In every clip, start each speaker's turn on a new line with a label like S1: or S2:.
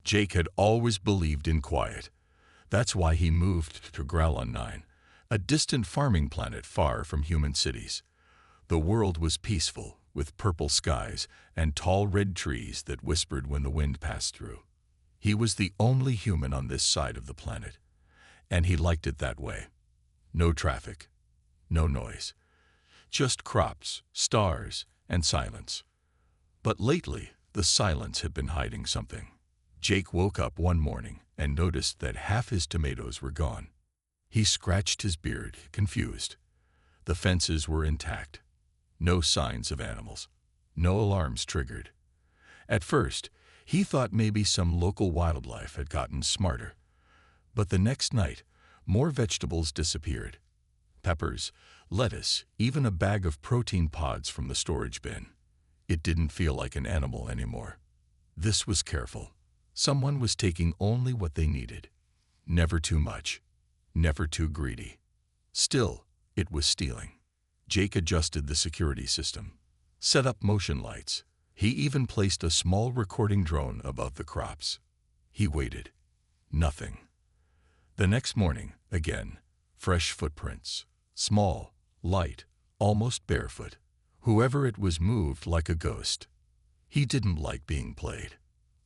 S1: Jake had always believed in quiet. That's why he moved to Growlon 9, a distant farming planet far from human cities. The world was peaceful, with purple skies and tall red trees that whispered when the wind passed through. He was the only human on this side of the planet, and he liked it that way. No traffic, no noise, just crops, stars, and silence. But lately, the silence had been hiding something. Jake woke up one morning and noticed that half his tomatoes were gone. He scratched his beard, confused. The fences were intact. No signs of animals. No alarms triggered. At first, he thought maybe some local wildlife had gotten smarter. But the next night, more vegetables disappeared. Peppers, lettuce, even a bag of protein pods from the storage bin. It didn't feel like an animal anymore. This was careful. Someone was taking only what they needed. Never too much. Never too greedy. Still, it was stealing. Jake adjusted the security system, set up motion lights. He even placed a small recording drone above the crops. He waited. Nothing. The next morning, again, fresh footprints. Small, light, almost barefoot. Whoever it was moved like a ghost. He didn't like being played.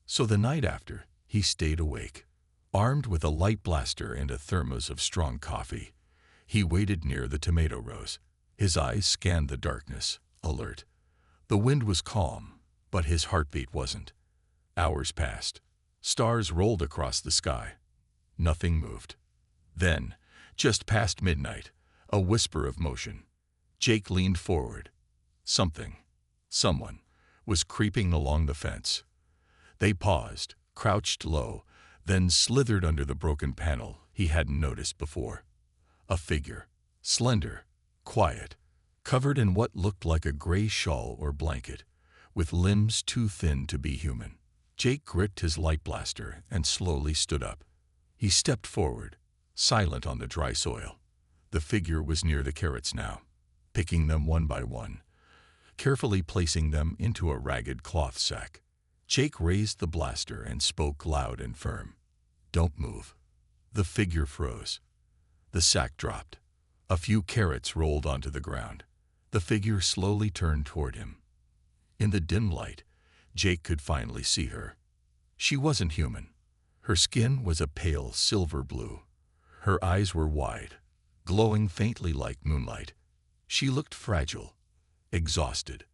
S1: So the night after, he stayed awake. Armed with a light blaster and a thermos of strong coffee, he waited near the tomato rows. His eyes scanned the darkness, alert. The wind was calm, but his heartbeat wasn't. Hours passed. Stars rolled across the sky. Nothing moved. Then, just past midnight, a whisper of motion. Jake leaned forward. Someone, was creeping along the fence. They paused, crouched low, then slithered under the broken panel he hadn't noticed before. A figure, slender, quiet, covered in what looked like a gray shawl or blanket, with limbs too thin to be human. Jake gripped his light blaster and slowly stood up. He stepped forward, silent on the dry soil. The figure was near the carrots now, picking them one by one, carefully placing them into a ragged cloth sack. Jake raised the blaster and spoke loud and firm. "Don't move." The figure froze. The sack dropped. A few carrots rolled onto the ground. The figure slowly turned toward him. In the dim light, Jake could finally see her. She wasn't human. Her skin was a pale silver blue. Her eyes were wide, glowing faintly like moonlight. She looked fragile, exhausted.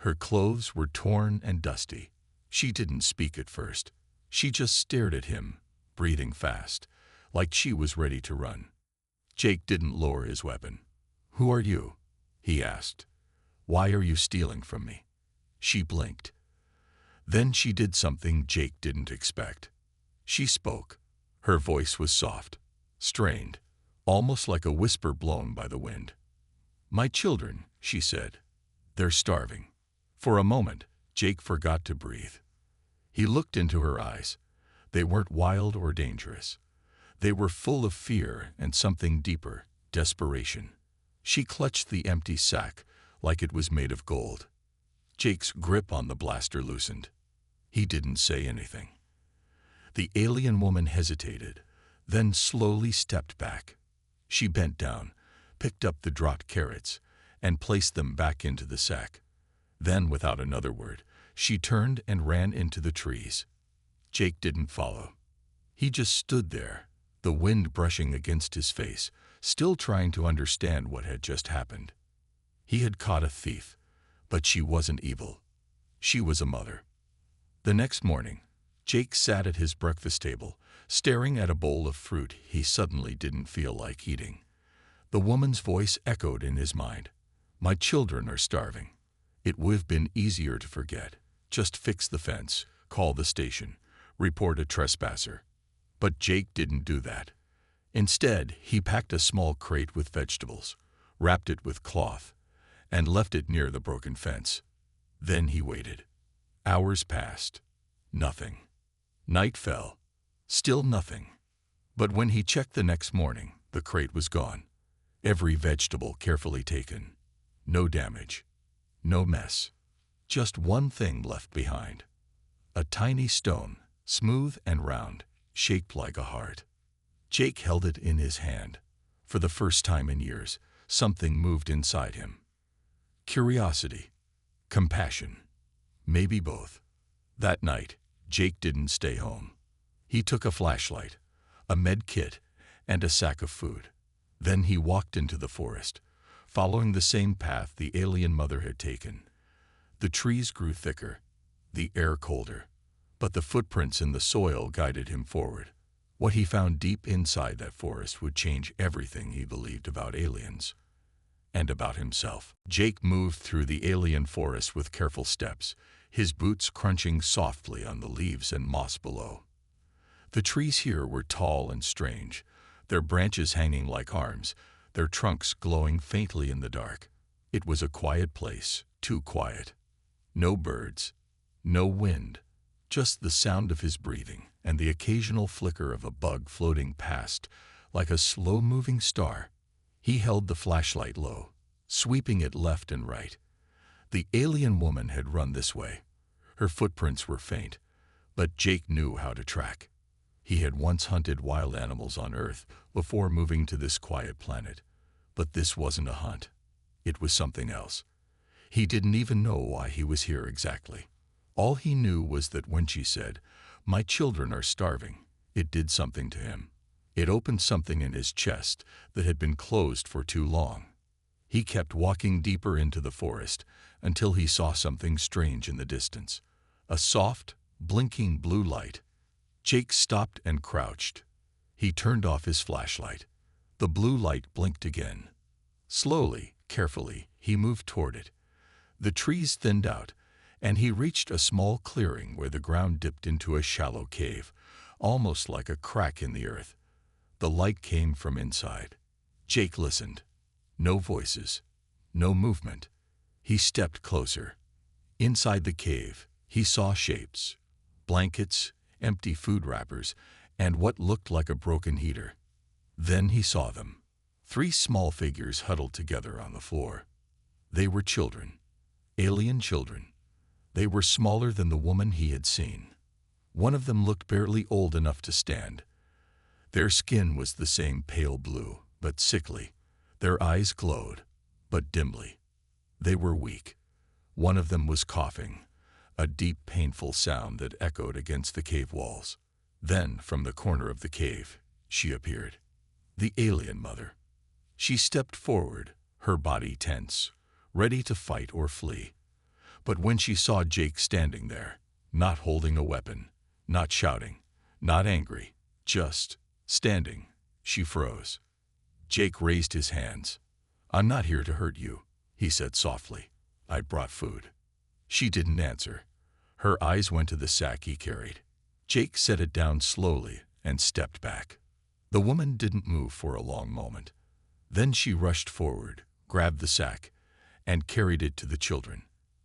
S1: Her clothes were torn and dusty. She didn't speak at first. She just stared at him, breathing fast, like she was ready to run. Jake didn't lower his weapon. "Who are you?" he asked. "Why are you stealing from me?" She blinked. Then she did something Jake didn't expect. She spoke. Her voice was soft, strained, almost like a whisper blown by the wind. "My children," she said. "They're starving." For a moment, Jake forgot to breathe. He looked into her eyes. They weren't wild or dangerous. They were full of fear and something deeper, desperation. She clutched the empty sack like it was made of gold. Jake's grip on the blaster loosened. He didn't say anything. The alien woman hesitated, then slowly stepped back. She bent down, picked up the dropped carrots, and placed them back into the sack. Then, without another word, she turned and ran into the trees. Jake didn't follow. He just stood there, the wind brushing against his face, still trying to understand what had just happened. He had caught a thief, but she wasn't evil. She was a mother. The next morning, Jake sat at his breakfast table, staring at a bowl of fruit he suddenly didn't feel like eating. The woman's voice echoed in his mind. "My children are starving." It would have been easier to forget. Just fix the fence, call the station, report a trespasser. But Jake didn't do that. Instead, he packed a small crate with vegetables, wrapped it with cloth, and left it near the broken fence. Then he waited. Hours passed. Nothing. Night fell. Still nothing. But when he checked the next morning, the crate was gone. Every vegetable carefully taken. No damage. No mess. Just one thing left behind. A tiny stone smooth and round, shaped like a heart. Jake held it in his hand. For the first time in years, something moved inside him. Curiosity, compassion, maybe both. That night, Jake didn't stay home. He took a flashlight, a med kit, and a sack of food. Then he walked into the forest, following the same path the alien mother had taken. The trees grew thicker, the air colder, but the footprints in the soil guided him forward. What he found deep inside that forest would change everything he believed about aliens and about himself. Jake moved through the alien forest with careful steps, his boots crunching softly on the leaves and moss below. The trees here were tall and strange, their branches hanging like arms, their trunks glowing faintly in the dark. It was a quiet place, too quiet. No birds, no wind, just the sound of his breathing and the occasional flicker of a bug floating past like a slow-moving star. He held the flashlight low, sweeping it left and right. The alien woman had run this way. Her footprints were faint, but Jake knew how to track. He had once hunted wild animals on Earth before moving to this quiet planet. But this wasn't a hunt. It was something else. He didn't even know why he was here exactly. All he knew was that when she said, "My children are starving," it did something to him. It opened something in his chest that had been closed for too long. He kept walking deeper into the forest until he saw something strange in the distance. A soft, blinking blue light. Jake stopped and crouched. He turned off his flashlight. The blue light blinked again. Slowly, carefully, he moved toward it. The trees thinned out, and he reached a small clearing where the ground dipped into a shallow cave, almost like a crack in the earth. The light came from inside. Jake listened. No voices, no movement. He stepped closer. Inside the cave, he saw shapes, blankets, empty food wrappers, and what looked like a broken heater. Then he saw them. 3 small figures huddled together on the floor. They were children, alien children. They were smaller than the woman he had seen. One of them looked barely old enough to stand. Their skin was the same pale blue, but sickly. Their eyes glowed, but dimly. They were weak. One of them was coughing, a deep, painful sound that echoed against the cave walls. Then, from the corner of the cave, she appeared. The alien mother. She stepped forward, her body tense, ready to fight or flee. But when she saw Jake standing there, not holding a weapon, not shouting, not angry, just standing, she froze. Jake raised his hands. "I'm not here to hurt you," he said softly. "I brought food." She didn't answer. Her eyes went to the sack he carried. Jake set it down slowly and stepped back. The woman didn't move for a long moment. Then she rushed forward, grabbed the sack, and carried it to the children.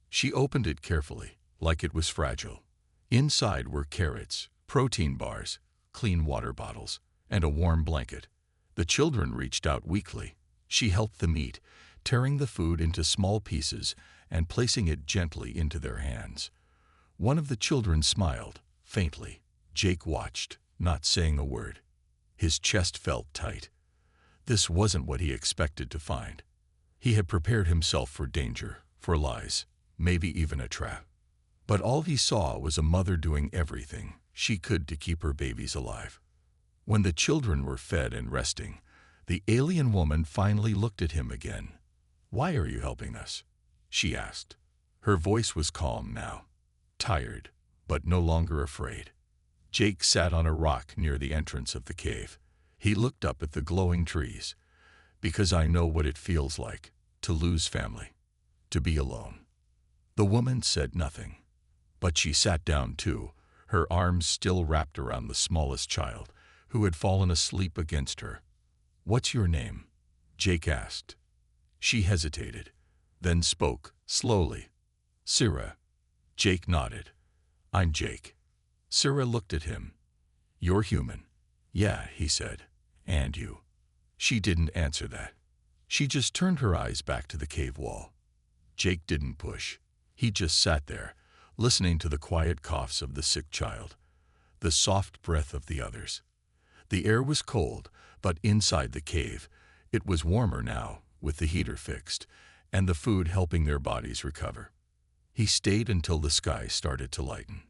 S1: She opened it carefully, like it was fragile. Inside were carrots, protein bars, clean water bottles, and a warm blanket. The children reached out weakly. She helped them eat, tearing the food into small pieces and placing it gently into their hands. One of the children smiled, faintly. Jake watched, not saying a word. His chest felt tight. This wasn't what he expected to find. He had prepared himself for danger, for lies, maybe even a trap. But all he saw was a mother doing everything she could to keep her babies alive. When the children were fed and resting, the alien woman finally looked at him again. "Why are you helping us?" she asked. Her voice was calm now, tired, but no longer afraid. Jake sat on a rock near the entrance of the cave. He looked up at the glowing trees. "Because I know what it feels like to lose family, to be alone." The woman said nothing, but she sat down too, her arms still wrapped around the smallest child, who had fallen asleep against her. "What's your name?" Jake asked. She hesitated, then spoke, slowly. "Sarah." Jake nodded. "I'm Jake." Sarah looked at him. "You're human." "Yeah," he said. "And you?" She didn't answer that. She just turned her eyes back to the cave wall. Jake didn't push. He just sat there, listening to the quiet coughs of the sick child. the soft breath of the others. The air was cold, but inside the cave, it was warmer now, with the heater fixed, and the food helping their bodies recover. He stayed until the sky started to lighten.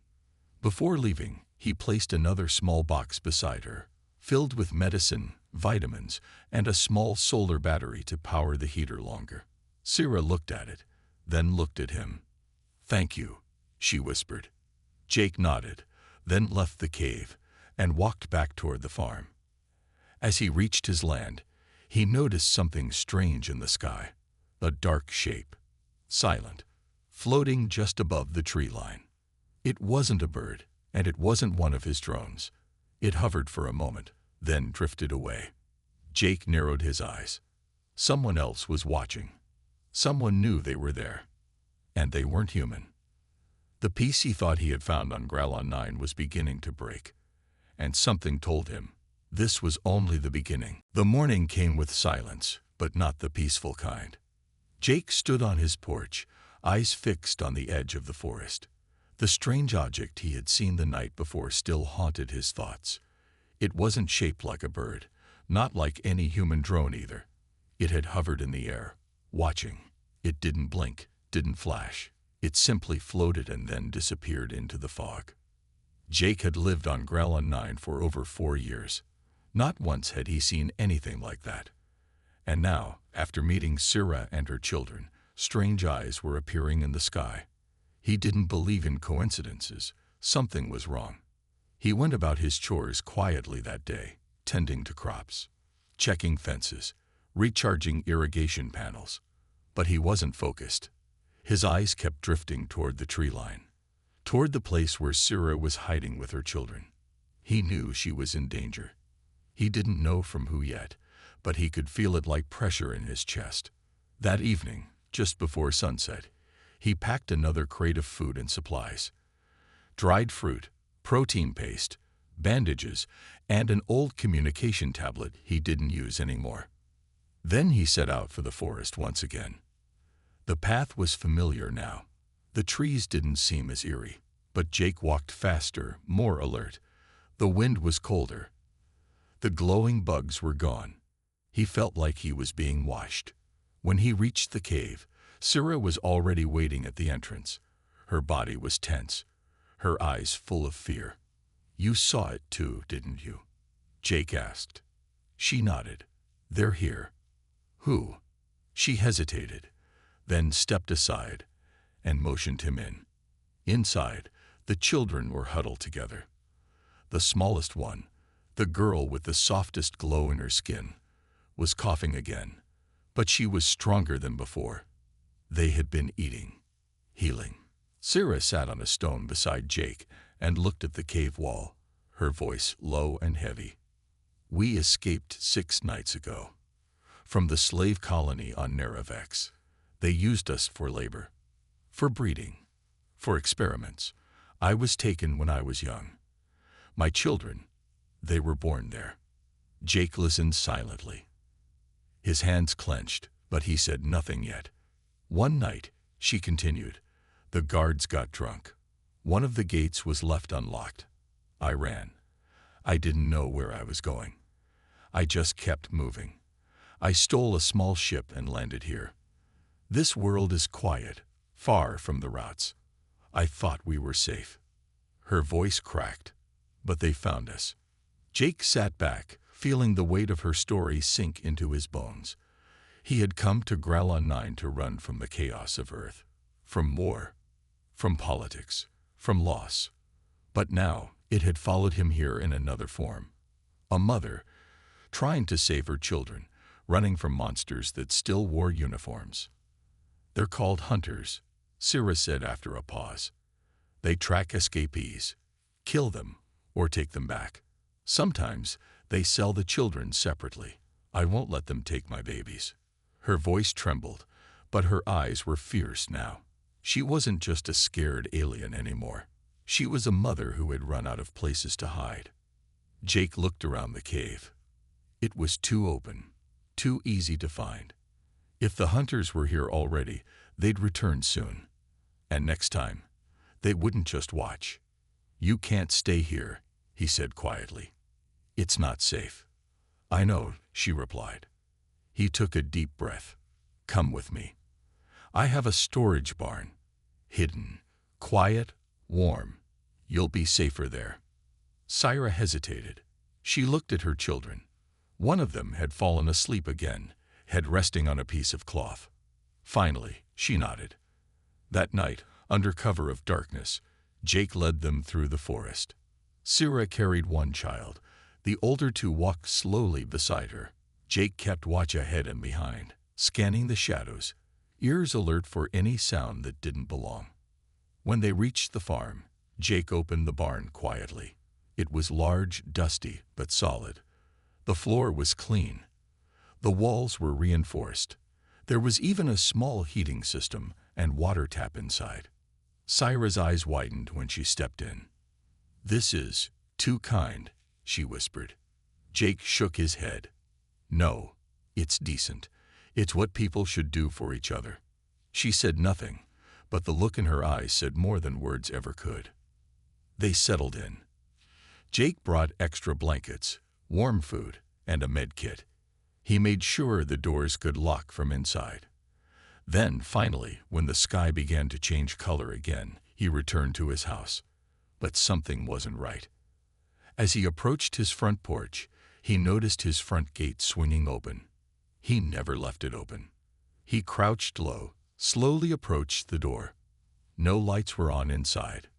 S1: Before leaving, he placed another small box beside her, filled with medicine, vitamins, and a small solar battery to power the heater longer. Sarah looked at it, then looked at him. "Thank you," she whispered. Jake nodded, then left the cave and walked back toward the farm. As he reached his land, he noticed something strange in the sky. A dark shape, silent, floating just above the tree line. It wasn't a bird, and it wasn't one of his drones. It hovered for a moment, then drifted away. Jake narrowed his eyes. Someone else was watching. Someone knew they were there. And they weren't human. The peace he thought he had found on Gralon 9 was beginning to break. And something told him this was only the beginning. The morning came with silence, but not the peaceful kind. Jake stood on his porch, eyes fixed on the edge of the forest. The strange object he had seen the night before still haunted his thoughts. It wasn't shaped like a bird, not like any human drone either. It had hovered in the air, watching. It didn't blink, didn't flash. It simply floated and then disappeared into the fog. Jake had lived on Gralon 9 for over 4 years. Not once had he seen anything like that. And now, after meeting Sarah and her children, strange eyes were appearing in the sky. He didn't believe in coincidences. Something was wrong. He went about his chores quietly that day, tending to crops, checking fences, recharging irrigation panels. But he wasn't focused. His eyes kept drifting toward the tree line, toward the place where Sarah was hiding with her children. He knew she was in danger. He didn't know from who yet, but he could feel it like pressure in his chest. That evening, just before sunset, he packed another crate of food and supplies. Dried fruit, protein paste, bandages, and an old communication tablet he didn't use anymore. Then he set out for the forest once again. The path was familiar now. The trees didn't seem as eerie, but Jake walked faster, more alert. The wind was colder. The glowing bugs were gone. He felt like he was being watched. When he reached the cave, Sarah was already waiting at the entrance. Her body was tense, her eyes full of fear. "You saw it too, didn't you?" Jake asked. She nodded. "They're here." "Who?" She hesitated, then stepped aside and motioned him in. Inside, the children were huddled together. The smallest one, the girl with the softest glow in her skin, was coughing again, but she was stronger than before. They had been eating, healing. Sarah sat on a stone beside Jake and looked at the cave wall, her voice low and heavy. "We escaped 6 nights ago. From the slave colony on Naravex. They used us for labor, for breeding, for experiments. I was taken when I was young. My children, they were born there." Jake listened silently. His hands clenched, but he said nothing yet. "One night," she continued, "the guards got drunk. One of the gates was left unlocked. I ran. I didn't know where I was going. I just kept moving. I stole a small ship and landed here. This world is quiet, far from the routes. I thought we were safe." Her voice cracked, "But they found us." Jake sat back, feeling the weight of her story sink into his bones. He had come to Gralon 9 to run from the chaos of Earth, from war, from politics, from loss. But now it had followed him here in another form. A mother, trying to save her children, running from monsters that still wore uniforms. "They're called hunters," Sarah said after a pause. "They track escapees, kill them, or take them back. Sometimes they sell the children separately. I won't let them take my babies." Her voice trembled, but her eyes were fierce now. She wasn't just a scared alien anymore. She was a mother who had run out of places to hide. Jake looked around the cave. It was too open, too easy to find. If the hunters were here already, they'd return soon. And next time, they wouldn't just watch. "You can't stay here," he said quietly. "It's not safe." "I know," she replied. He took a deep breath. "Come with me. I have a storage barn. Hidden, quiet, warm. You'll be safer there." Syra hesitated. She looked at her children. One of them had fallen asleep again, head resting on a piece of cloth. Finally, she nodded. That night, under cover of darkness, Jake led them through the forest. Syra carried one child. The older two walked slowly beside her. Jake kept watch ahead and behind, scanning the shadows, ears alert for any sound that didn't belong. When they reached the farm, Jake opened the barn quietly. It was large, dusty, but solid. The floor was clean. The walls were reinforced. There was even a small heating system and water tap inside. Syra's eyes widened when she stepped in. "This is too kind," she whispered. Jake shook his head. "No, it's decent. It's what people should do for each other." She said nothing, but the look in her eyes said more than words ever could. They settled in. Jake brought extra blankets, warm food, and a med kit. He made sure the doors could lock from inside. Then, finally, when the sky began to change color again, he returned to his house. But something wasn't right. As he approached his front porch, he noticed his front gate swinging open. He never left it open. He crouched low, slowly approached the door. No lights were on inside.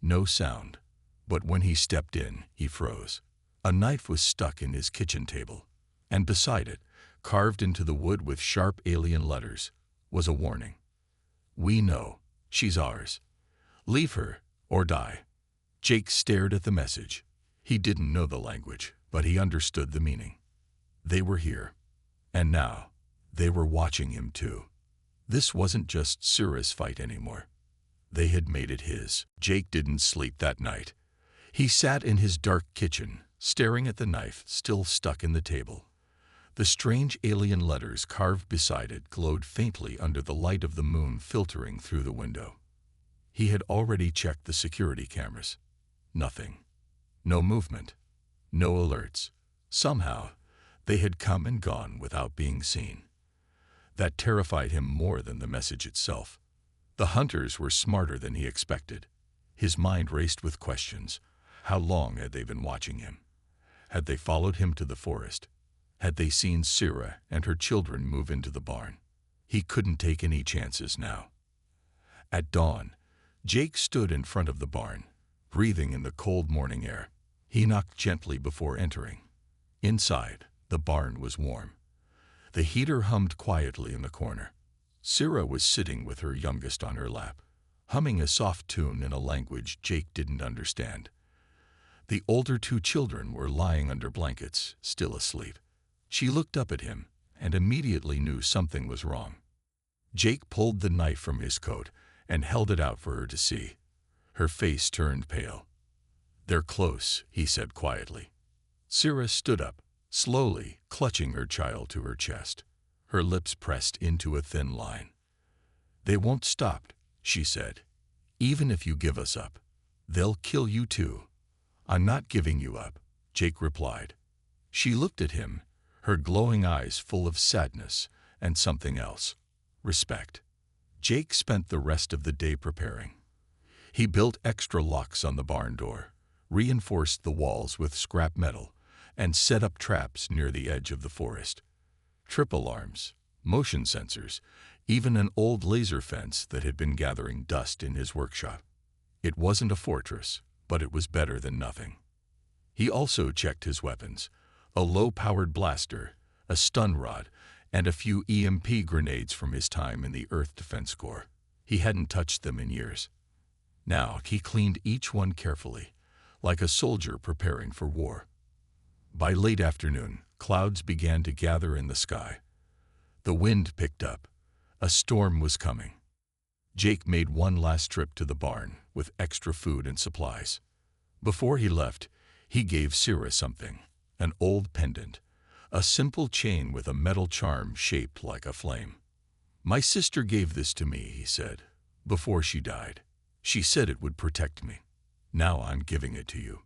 S1: No sound. But when he stepped in, he froze. A knife was stuck in his kitchen table, and beside it, carved into the wood with sharp alien letters, was a warning. "We know. She's ours. Leave her or die." Jake stared at the message. He didn't know the language, but he understood the meaning. They were here. And now, they were watching him too. This wasn't just Syra's fight anymore. They had made it his. Jake didn't sleep that night. He sat in his dark kitchen, staring at the knife still stuck in the table. The strange alien letters carved beside it glowed faintly under the light of the moon filtering through the window. He had already checked the security cameras. Nothing. No movement. No alerts. Somehow, they had come and gone without being seen. That terrified him more than the message itself. The hunters were smarter than he expected. His mind raced with questions. How long had they been watching him? Had they followed him to the forest? Had they seen Syra and her children move into the barn? He couldn't take any chances now. At dawn, Jake stood in front of the barn, breathing in the cold morning air. He knocked gently before entering. Inside, the barn was warm. The heater hummed quietly in the corner. Syra was sitting with her youngest on her lap, humming a soft tune in a language Jake didn't understand. The older two children were lying under blankets, still asleep. She looked up at him and immediately knew something was wrong. Jake pulled the knife from his coat and held it out for her to see. Her face turned pale. "They're close," he said quietly. Syra stood up, slowly clutching her child to her chest. Her lips pressed into a thin line. "They won't stop," she said. "Even if you give us up, they'll kill you too." "I'm not giving you up," Jake replied. She looked at him, her glowing eyes full of sadness and something else, respect. Jake spent the rest of the day preparing. He built extra locks on the barn door, reinforced the walls with scrap metal, and set up traps near the edge of the forest. Trip alarms, motion sensors, even an old laser fence that had been gathering dust in his workshop. It wasn't a fortress, but it was better than nothing. He also checked his weapons, a low-powered blaster, a stun rod, and a few EMP grenades from his time in the Earth Defense Corps. He hadn't touched them in years. Now he cleaned each one carefully, like a soldier preparing for war. By late afternoon, clouds began to gather in the sky. The wind picked up. A storm was coming. Jake made one last trip to the barn with extra food and supplies. Before he left, he gave Syra something, an old pendant, a simple chain with a metal charm shaped like a flame. "My sister gave this to me," he said, "before she died. She said it would protect me. Now I'm giving it to you."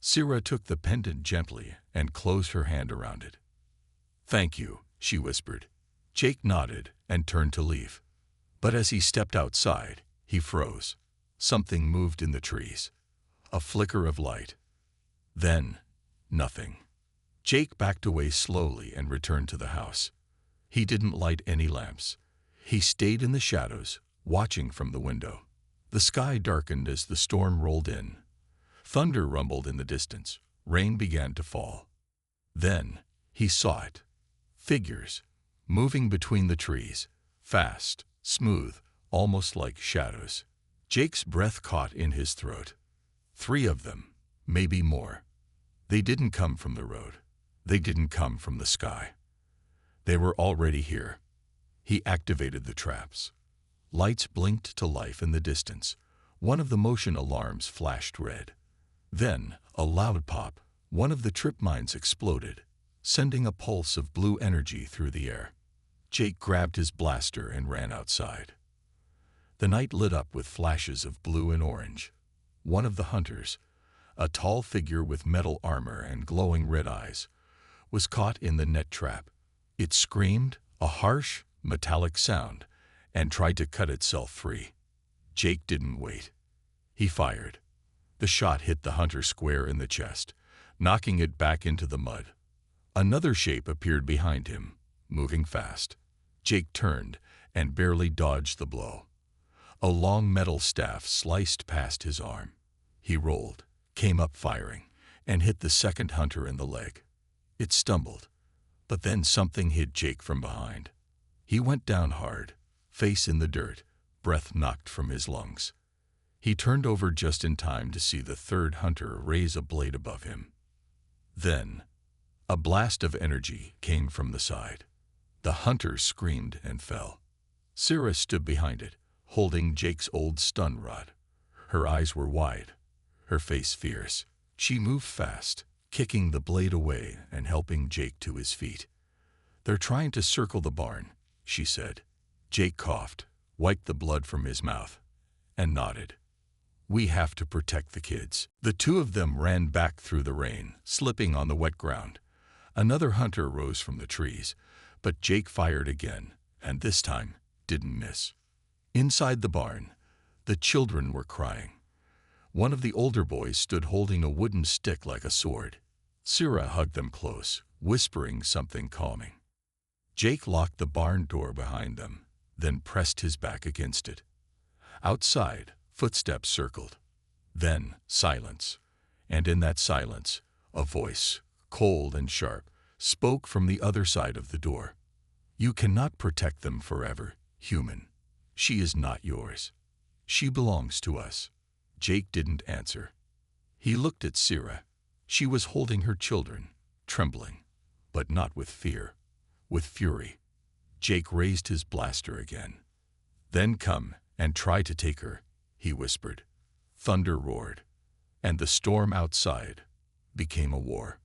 S1: Sira took the pendant gently and closed her hand around it. "Thank you," she whispered. Jake nodded and turned to leave. But as he stepped outside, he froze. Something moved in the trees. A flicker of light. Then, nothing. Jake backed away slowly and returned to the house. He didn't light any lamps. He stayed in the shadows, watching from the window. The sky darkened as the storm rolled in. Thunder rumbled in the distance. Rain began to fall. Then, he saw it. Figures, moving between the trees, fast, smooth, almost like shadows. Jake's breath caught in his throat. 3 of them, maybe more. They didn't come from the road. They didn't come from the sky. They were already here. He activated the traps. Lights blinked to life in the distance. One of the motion alarms flashed red. Then, a loud pop. One of the trip mines exploded, sending a pulse of blue energy through the air. Jake grabbed his blaster and ran outside. The night lit up with flashes of blue and orange. One of the hunters, a tall figure with metal armor and glowing red eyes, was caught in the net trap. It screamed, a harsh, metallic sound, and tried to cut itself free. Jake didn't wait. He fired. The shot hit the hunter square in the chest, knocking it back into the mud. Another shape appeared behind him, moving fast. Jake turned and barely dodged the blow. A long metal staff sliced past his arm. He rolled, came up firing, and hit the second hunter in the leg. It stumbled, but then something hit Jake from behind. He went down hard, face in the dirt, breath knocked from his lungs. He turned over just in time to see the third hunter raise a blade above him. Then, a blast of energy came from the side. The hunter screamed and fell. Sira stood behind it, holding Jake's old stun rod. Her eyes were wide, her face fierce. She moved fast, kicking the blade away and helping Jake to his feet. "They're trying to circle the barn," she said. Jake coughed, wiped the blood from his mouth, and nodded. "We have to protect the kids." The 2 of them ran back through the rain, slipping on the wet ground. Another hunter rose from the trees, but Jake fired again, and this time didn't miss. Inside the barn, the children were crying. One of the older boys stood holding a wooden stick like a sword. Sira hugged them close, whispering something calming. Jake locked the barn door behind them, then pressed his back against it. Outside, footsteps circled. Then silence. And in that silence, a voice, cold and sharp, spoke from the other side of the door. "You cannot protect them forever, human. She is not yours. She belongs to us." Jake didn't answer. He looked at Sira. She was holding her children, trembling, but not with fear, with fury. Jake raised his blaster again. "Then come and try to take her," he whispered. Thunder roared, and the storm outside became a war.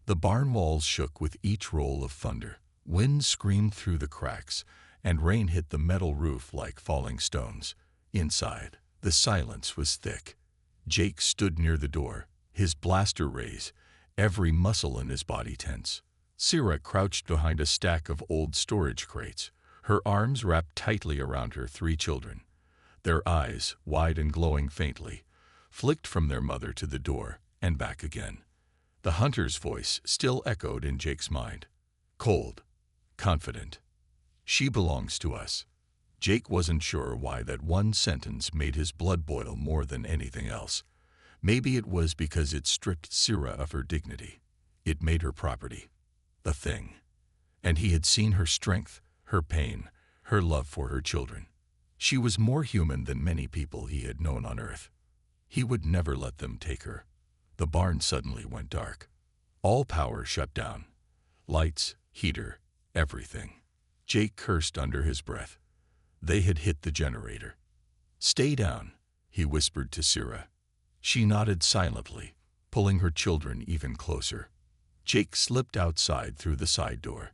S1: The barn walls shook with each roll of thunder. Wind screamed through the cracks, and rain hit the metal roof like falling stones. Inside, the silence was thick. Jake stood near the door, his blaster raised, every muscle in his body tense. Sira crouched behind a stack of old storage crates, her arms wrapped tightly around her 3 children. Their eyes, wide and glowing faintly, flicked from their mother to the door and back again. The hunter's voice still echoed in Jake's mind. Cold, confident. "She belongs to us." Jake wasn't sure why that one sentence made his blood boil more than anything else. Maybe it was because it stripped Sira of her dignity. It made her property. The thing. And he had seen her strength, her pain, her love for her children. She was more human than many people he had known on Earth. He would never let them take her. The barn suddenly went dark. All power shut down. Lights, heater, everything. Jake cursed under his breath. They had hit the generator. "Stay down," he whispered to Sira. She nodded silently, pulling her children even closer. Jake slipped outside through the side door.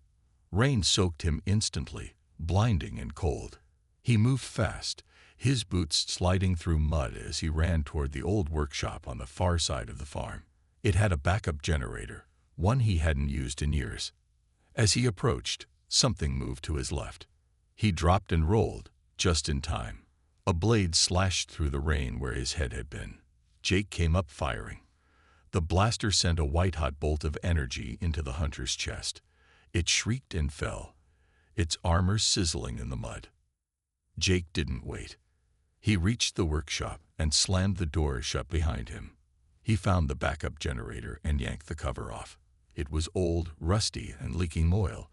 S1: Rain soaked him instantly, blinding and cold. He moved fast, his boots sliding through mud as he ran toward the old workshop on the far side of the farm. It had a backup generator, one he hadn't used in years. As he approached, something moved to his left. He dropped and rolled, just in time. A blade slashed through the rain where his head had been. Jake came up firing. The blaster sent a white-hot bolt of energy into the hunter's chest. It shrieked and fell, its armor sizzling in the mud. Jake didn't wait. He reached the workshop and slammed the door shut behind him. He found the backup generator and yanked the cover off. It was old, rusty, and leaking oil,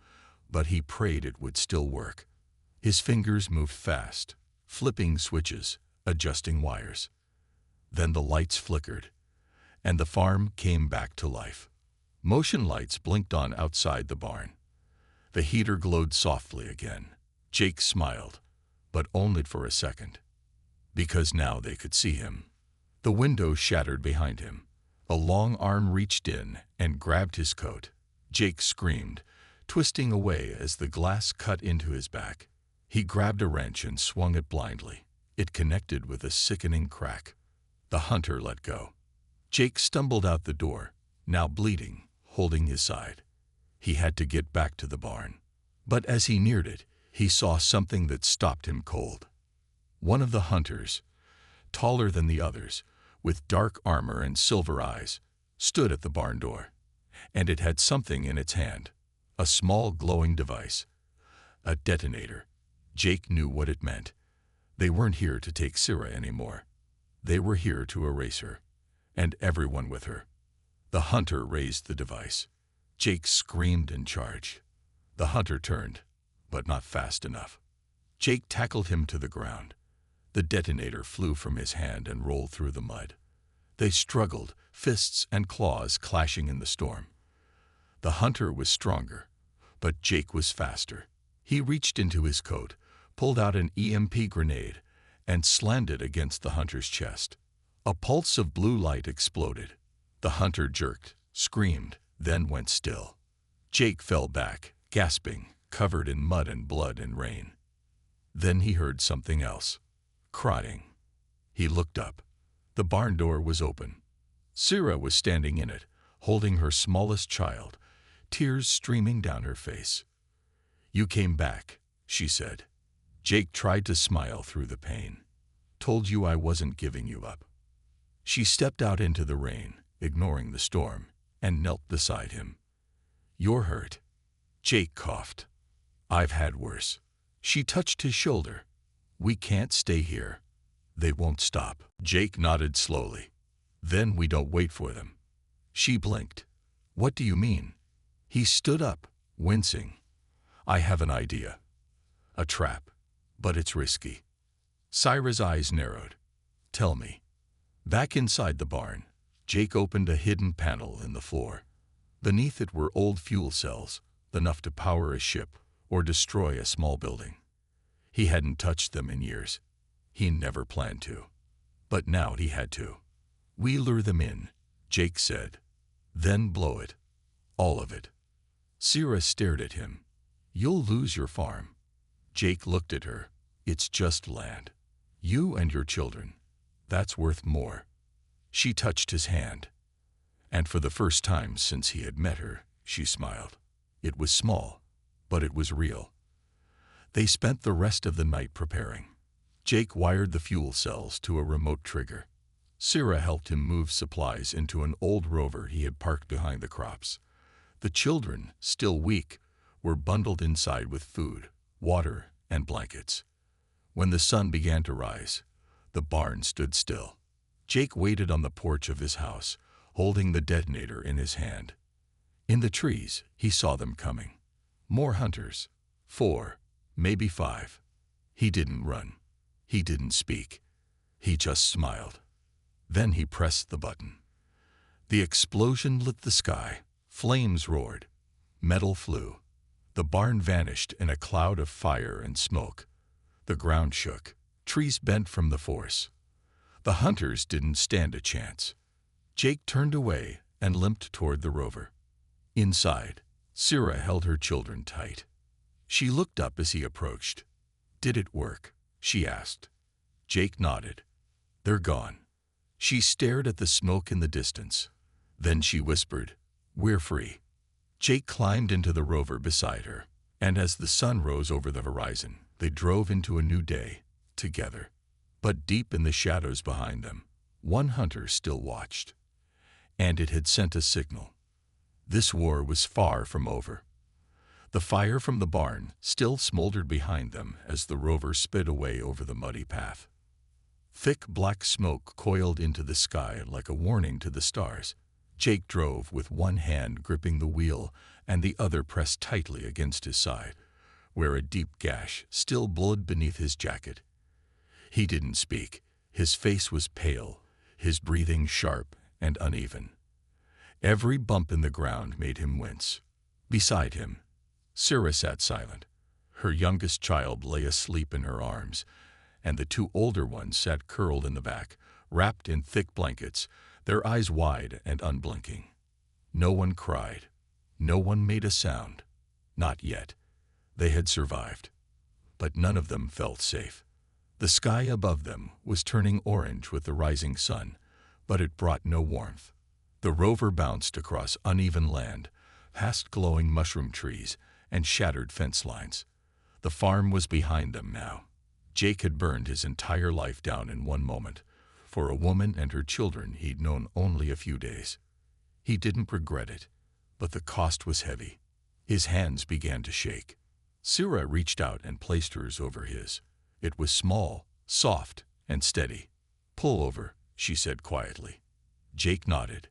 S1: but he prayed it would still work. His fingers moved fast, flipping switches, adjusting wires. Then the lights flickered, and the farm came back to life. Motion lights blinked on outside the barn. The heater glowed softly again. Jake smiled, but only for a second, because now they could see him. The window shattered behind him. A long arm reached in and grabbed his coat. Jake screamed, twisting away as the glass cut into his back. He grabbed a wrench and swung it blindly. It connected with a sickening crack. The hunter let go. Jake stumbled out the door, now bleeding, holding his side. He had to get back to the barn. But as he neared it, he saw something that stopped him cold. One of the hunters, taller than the others, with dark armor and silver eyes, stood at the barn door, and it had something in its hand, a small glowing device, a detonator. Jake knew what it meant. They weren't here to take Syrah anymore. They were here to erase her, and everyone with her. The hunter raised the device. Jake screamed and charged. The hunter turned, but not fast enough. Jake tackled him to the ground. The detonator flew from his hand and rolled through the mud. They struggled, fists and claws clashing in the storm. The hunter was stronger, but Jake was faster. He reached into his coat, pulled out an EMP grenade, and slammed it against the hunter's chest. A pulse of blue light exploded. The hunter jerked, screamed, then went still. Jake fell back, gasping, covered in mud and blood and rain. Then he heard something else. Crying. He looked up. The barn door was open. Syrah was standing in it, holding her smallest child, tears streaming down her face. "You came back," she said. Jake tried to smile through the pain. "Told you I wasn't giving you up." She stepped out into the rain, ignoring the storm, and knelt beside him. "You're hurt." Jake coughed. "I've had worse." She touched his shoulder. "We can't stay here. They won't stop." Jake nodded slowly. "Then we don't wait for them." She blinked. "What do you mean?" He stood up, wincing. "I have an idea. A trap, but it's risky." Syrah's eyes narrowed. "Tell me." Back inside the barn, Jake opened a hidden panel in the floor. Beneath it were old fuel cells, enough to power a ship or destroy a small building. He hadn't touched them in years. He never planned to. But now he had to. "We lure them in," Jake said. "Then blow it. All of it." Syrah stared at him. "You'll lose your farm." Jake looked at her. "It's just land. You and your children. That's worth more." She touched his hand. And for the first time since he had met her, she smiled. It was small, but it was real. They spent the rest of the night preparing. Jake wired the fuel cells to a remote trigger. Syrah helped him move supplies into an old rover he had parked behind the crops. The children, still weak, were bundled inside with food, water, and blankets. When the sun began to rise, the barn stood still. Jake waited on the porch of his house, holding the detonator in his hand. In the trees, he saw them coming. More hunters. 4, maybe 5. He didn't run. He didn't speak. He just smiled. Then he pressed the button. The explosion lit the sky. Flames roared. Metal flew. The barn vanished in a cloud of fire and smoke. The ground shook. Trees bent from the force. The hunters didn't stand a chance. Jake turned away and limped toward the rover. Inside, Syrah held her children tight. She looked up as he approached. "Did it work?" she asked. Jake nodded. "They're gone." She stared at the smoke in the distance. Then she whispered, "We're free." Jake climbed into the rover beside her, and as the sun rose over the horizon, they drove into a new day, together. But deep in the shadows behind them, one hunter still watched. And it had sent a signal. This war was far from over. The fire from the barn still smoldered behind them as the rover sped away over the muddy path. Thick black smoke coiled into the sky like a warning to the stars. Jake drove with one hand gripping the wheel and the other pressed tightly against his side, where a deep gash still bled beneath his jacket. He didn't speak. His face was pale, his breathing sharp and uneven. Every bump in the ground made him wince. Beside him, Sarah sat silent. Her youngest child lay asleep in her arms, and the two older ones sat curled in the back, wrapped in thick blankets, their eyes wide and unblinking. No one cried. No one made a sound. Not yet. They had survived. But none of them felt safe. The sky above them was turning orange with the rising sun, but it brought no warmth. The rover bounced across uneven land, past glowing mushroom trees and shattered fence lines. The farm was behind them now. Jake had burned his entire life down in one moment, for a woman and her children he'd known only a few days. He didn't regret it, but the cost was heavy. His hands began to shake. Sarah reached out and placed hers over his. It was small, soft, and steady. "Pull over," she said quietly. Jake nodded.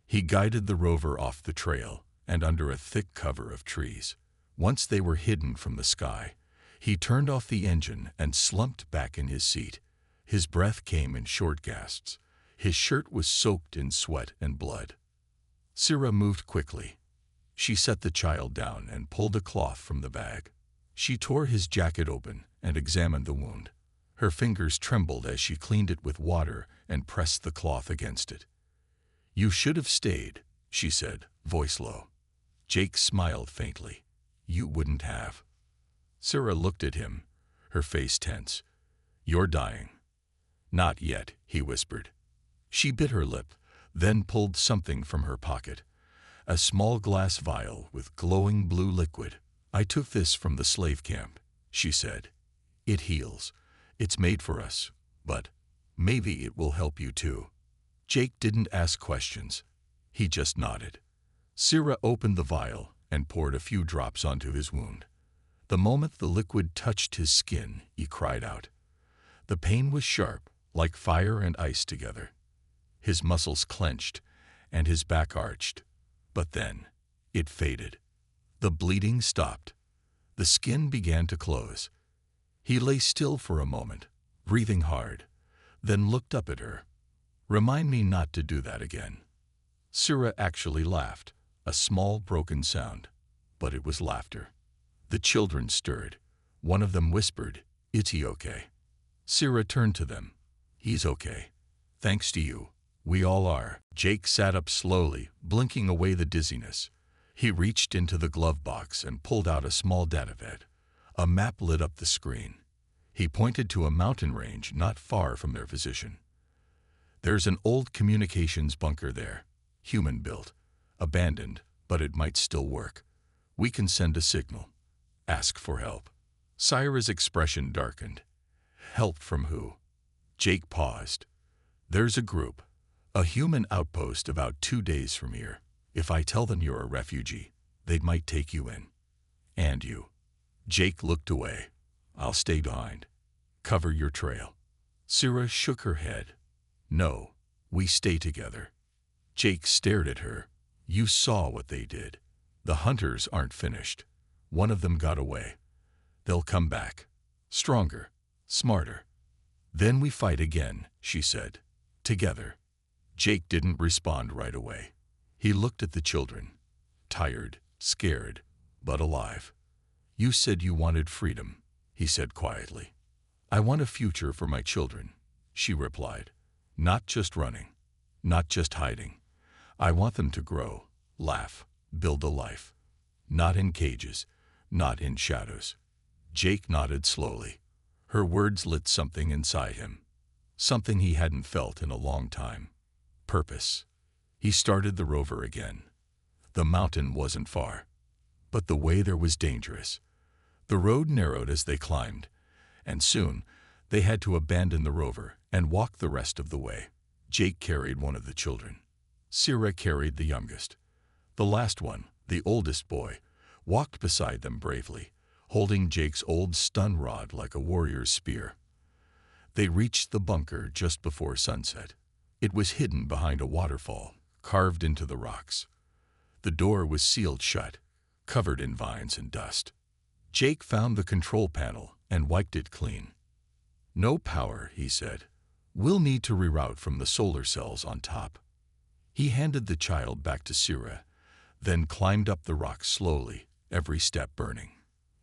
S1: He guided the rover off the trail and under a thick cover of trees. Once they were hidden from the sky, he turned off the engine and slumped back in his seat. His breath came in short gasps. His shirt was soaked in sweat and blood. Sarah moved quickly. She set the child down and pulled a cloth from the bag. She tore his jacket open and examined the wound. Her fingers trembled as she cleaned it with water and pressed the cloth against it. "You should have stayed," she said, voice low. Jake smiled faintly. "You wouldn't have." Sarah looked at him, her face tense. "You're dying." "Not yet," he whispered. She bit her lip, then pulled something from her pocket. A small glass vial with glowing blue liquid. "I took this from the slave camp," she said. "It heals. It's made for us, but maybe it will help you too." Jake didn't ask questions. He just nodded. Sarah opened the vial and poured a few drops onto his wound. The moment the liquid touched his skin, he cried out. The pain was sharp, like fire and ice together. His muscles clenched and his back arched. But then it faded. The bleeding stopped. The skin began to close. He lay still for a moment, breathing hard, then looked up at her. "Remind me not to do that again." Sarah actually laughed, a small broken sound, but it was laughter. The children stirred. One of them whispered, "Is he okay?" Sarah turned to them. "He's okay. Thanks to you. We all are." Jake sat up slowly, blinking away the dizziness. He reached into the glove box and pulled out a small datapad. A map lit up the screen. He pointed to a mountain range not far from their position. "There's an old communications bunker there, human-built, abandoned, but it might still work. We can send a signal. Ask for help." Sarah's expression darkened. "Help from who?" Jake paused. "There's a group, a human outpost about 2 days from here. If I tell them you're a refugee, they might take you in. And you." Jake looked away. "I'll stay behind. Cover your trail." Sarah shook her head. "No, we stay together." Jake stared at her. "You saw what they did. The hunters aren't finished. One of them got away. They'll come back. Stronger, smarter. Then we fight again," she said. "Together." Jake didn't respond right away. He looked at the children. Tired, scared, but alive. "You said you wanted freedom," he said quietly. "I want a future for my children," she replied. "Not just running, not just hiding. I want them to grow, laugh, build a life. Not in cages, not in shadows." Jake nodded slowly. Her words lit something inside him, something he hadn't felt in a long time. Purpose. He started the rover again. The mountain wasn't far, but the way there was dangerous. The road narrowed as they climbed, and soon they had to abandon the rover and walk the rest of the way. Jake carried one of the children. Sierra carried the youngest. The last one, the oldest boy, walked beside them bravely, holding Jake's old stun rod like a warrior's spear. They reached the bunker just before sunset. It was hidden behind a waterfall, carved into the rocks. The door was sealed shut, covered in vines and dust. Jake found the control panel and wiped it clean. "No power," he said. "We'll need to reroute from the solar cells on top." He handed the child back to Sierra, then climbed up the rocks slowly, every step burning.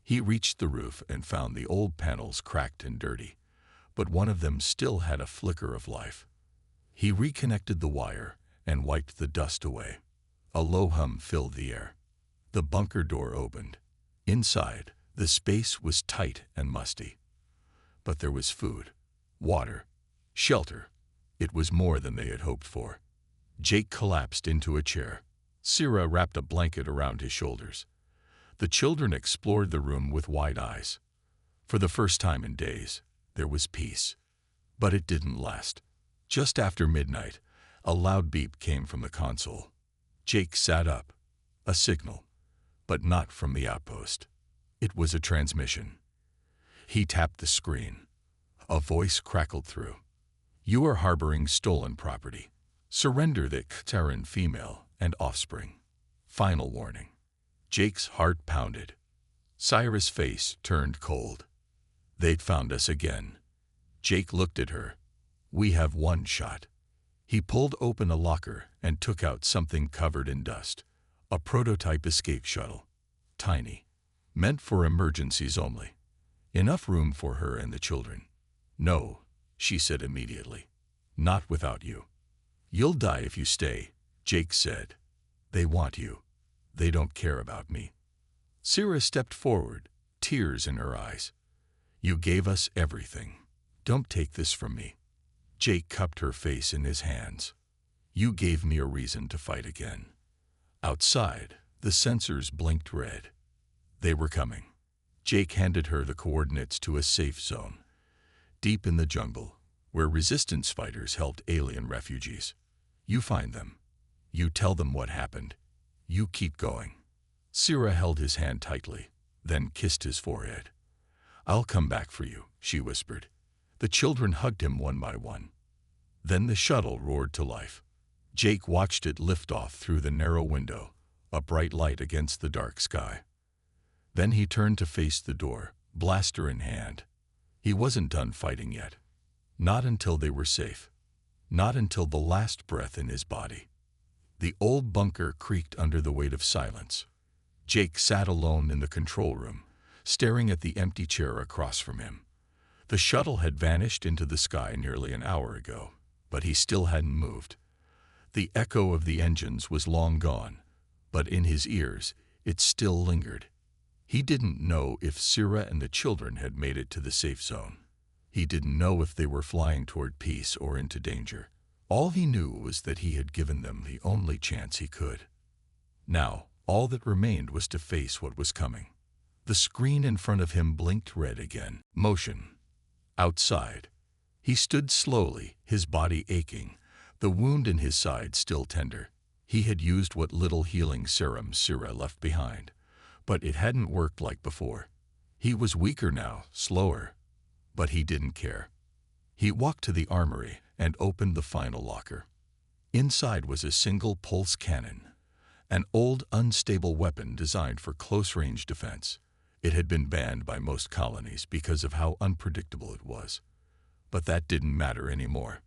S1: He reached the roof and found the old panels cracked and dirty, but one of them still had a flicker of life. He reconnected the wire and wiped the dust away. A low hum filled the air. The bunker door opened. Inside, the space was tight and musty. But there was food, water, shelter. It was more than they had hoped for. Jake collapsed into a chair. Sierra wrapped a blanket around his shoulders. The children explored the room with wide eyes. For the first time in days, there was peace. But it didn't last. Just after midnight, a loud beep came from the console. Jake sat up. A signal, but not from the outpost. It was a transmission. He tapped the screen. A voice crackled through. "You are harboring stolen property. Surrender the Terran female and offspring. Final warning." Jake's heart pounded. Sierra's face turned cold. "They'd found us again." Jake looked at her. "We have one shot." He pulled open a locker and took out something covered in dust. A prototype escape shuttle. Tiny. Meant for emergencies only. Enough room for her and the children. "No," she said immediately. "Not without you." "You'll die if you stay," Jake said. "They want you. They don't care about me." Sierra stepped forward, tears in her eyes. "You gave us everything. Don't take this from me." Jake cupped her face in his hands. "You gave me a reason to fight again." Outside, the sensors blinked red. They were coming. Jake handed her the coordinates to a safe zone, deep in the jungle, where resistance fighters helped alien refugees. "You find them. You tell them what happened. You keep going." Sierra held his hand tightly, then kissed his forehead. "I'll come back for you," she whispered. The children hugged him one by one. Then the shuttle roared to life. Jake watched it lift off through the narrow window, a bright light against the dark sky. Then he turned to face the door, blaster in hand. He wasn't done fighting yet. Not until they were safe. Not until the last breath in his body. The old bunker creaked under the weight of silence. Jake sat alone in the control room, staring at the empty chair across from him. The shuttle had vanished into the sky nearly an hour ago, but he still hadn't moved. The echo of the engines was long gone, but in his ears it still lingered. He didn't know if Sierra and the children had made it to the safe zone. He didn't know if they were flying toward peace or into danger. All he knew was that he had given them the only chance he could. Now, all that remained was to face what was coming. The screen in front of him blinked red again. Motion. Outside. He stood slowly, his body aching, the wound in his side still tender. He had used what little healing serum Sierra left behind, but it hadn't worked like before. He was weaker now, slower, but he didn't care. He walked to the armory and opened the final locker. Inside was a single pulse cannon, an old, unstable weapon designed for close-range defense. It had been banned by most colonies because of how unpredictable it was. But that didn't matter anymore.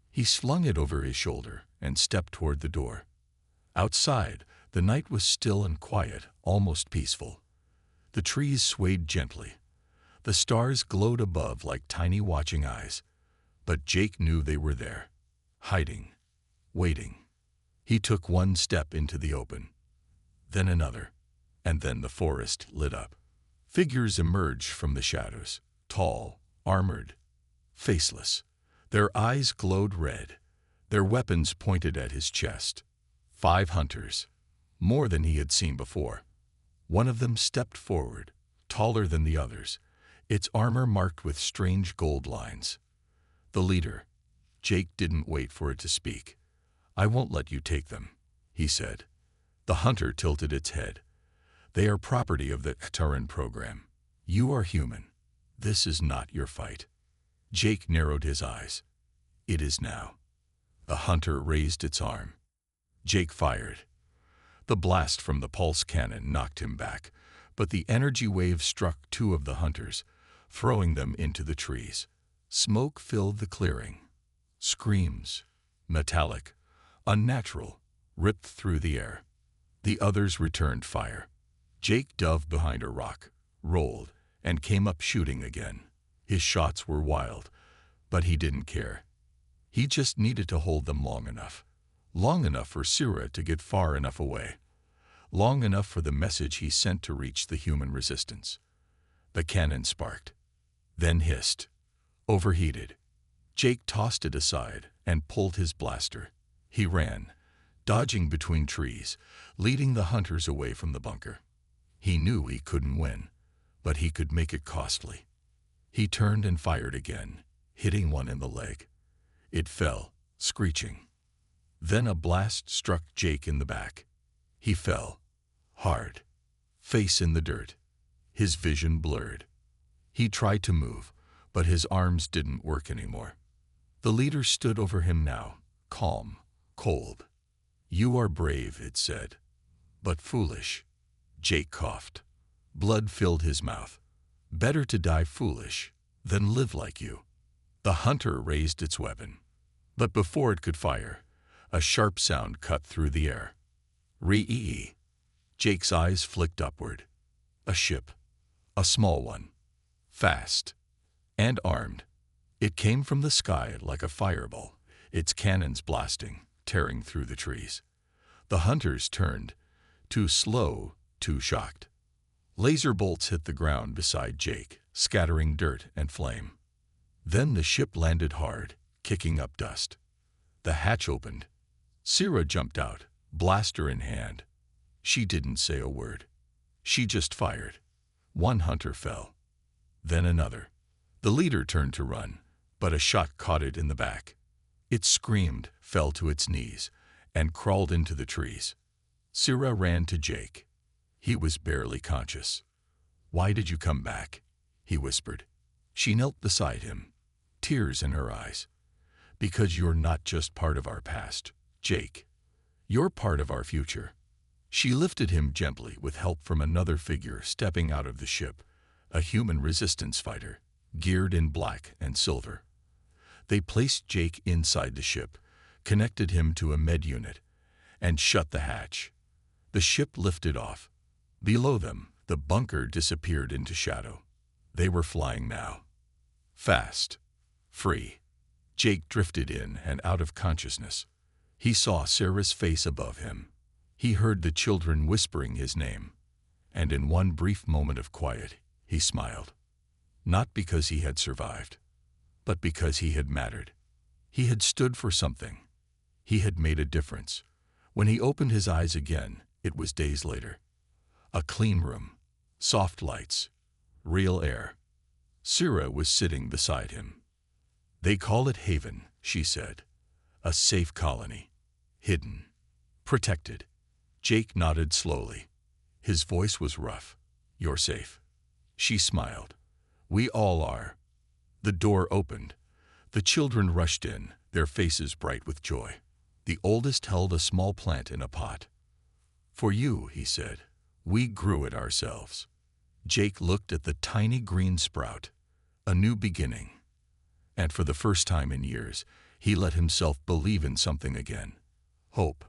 S1: He slung it over his shoulder and stepped toward the door. Outside, the night was still and quiet, almost peaceful. The trees swayed gently. The stars glowed above like tiny watching eyes. But Jake knew they were there, hiding, waiting. He took one step into the open, then another, and then the forest lit up. Figures emerged from the shadows, tall, armored, faceless. Their eyes glowed red, their weapons pointed at his chest. 5 hunters, more than he had seen before. One of them stepped forward, taller than the others, its armor marked with strange gold lines. The leader. Jake didn't wait for it to speak. "I won't let you take them," he said. The hunter tilted its head. "They are property of the Ataran program. You are human. This is not your fight." Jake narrowed his eyes. "It is now." The hunter raised its arm. Jake fired. The blast from the pulse cannon knocked him back, but the energy wave struck 2 of the hunters, throwing them into the trees. Smoke filled the clearing. Screams, metallic, unnatural, ripped through the air. The others returned fire. Jake dove behind a rock, rolled, and came up shooting again. His shots were wild, but he didn't care. He just needed to hold them long enough for Sira to get far enough away, long enough for the message he sent to reach the human resistance. The cannon sparked, then hissed, overheated. Jake tossed it aside and pulled his blaster. He ran, dodging between trees, leading the hunters away from the bunker. He knew he couldn't win, but he could make it costly. He turned and fired again, hitting one in the leg. It fell, screeching. Then a blast struck Jake in the back. He fell, hard, face in the dirt, his vision blurred. He tried to move, but his arms didn't work anymore. The leader stood over him now, calm, cold. "You are brave," it said, "but foolish." Jake coughed. Blood filled his mouth. "Better to die foolish than live like you." The hunter raised its weapon. But before it could fire, a sharp sound cut through the air. Re-ee. Jake's eyes flicked upward. A ship. A small one. Fast. And armed. It came from the sky like a fireball, its cannons blasting, tearing through the trees. The hunters turned, too slow, too shocked. Laser bolts hit the ground beside Jake, scattering dirt and flame. Then the ship landed hard, kicking up dust. The hatch opened. Sira jumped out, blaster in hand. She didn't say a word. She just fired. One hunter fell. Then another. The leader turned to run, but a shot caught it in the back. It screamed, fell to its knees, and crawled into the trees. Sira ran to Jake. He was barely conscious. "Why did you come back?" he whispered. She knelt beside him, tears in her eyes. "Because you're not just part of our past, Jake. You're part of our future." She lifted him gently with help from another figure stepping out of the ship, a human resistance fighter, geared in black and silver. They placed Jake inside the ship, connected him to a med unit, and shut the hatch. The ship lifted off. Below them, the bunker disappeared into shadow. They were flying now. Fast. Free. Jake drifted in and out of consciousness. He saw Sarah's face above him. He heard the children whispering his name. And in one brief moment of quiet, he smiled. Not because he had survived, but because he had mattered. He had stood for something. He had made a difference. When he opened his eyes again, it was days later. A clean room, soft lights, real air. Sira was sitting beside him. "They call it Haven," she said. "A safe colony. Hidden. Protected." Jake nodded slowly. His voice was rough. "You're safe." She smiled. "We all are." The door opened. The children rushed in, their faces bright with joy. The oldest held a small plant in a pot. "For you," he said. "We grew it ourselves." Jake looked at the tiny green sprout. A new beginning. And for the first time in years, he let himself believe in something again. Hope.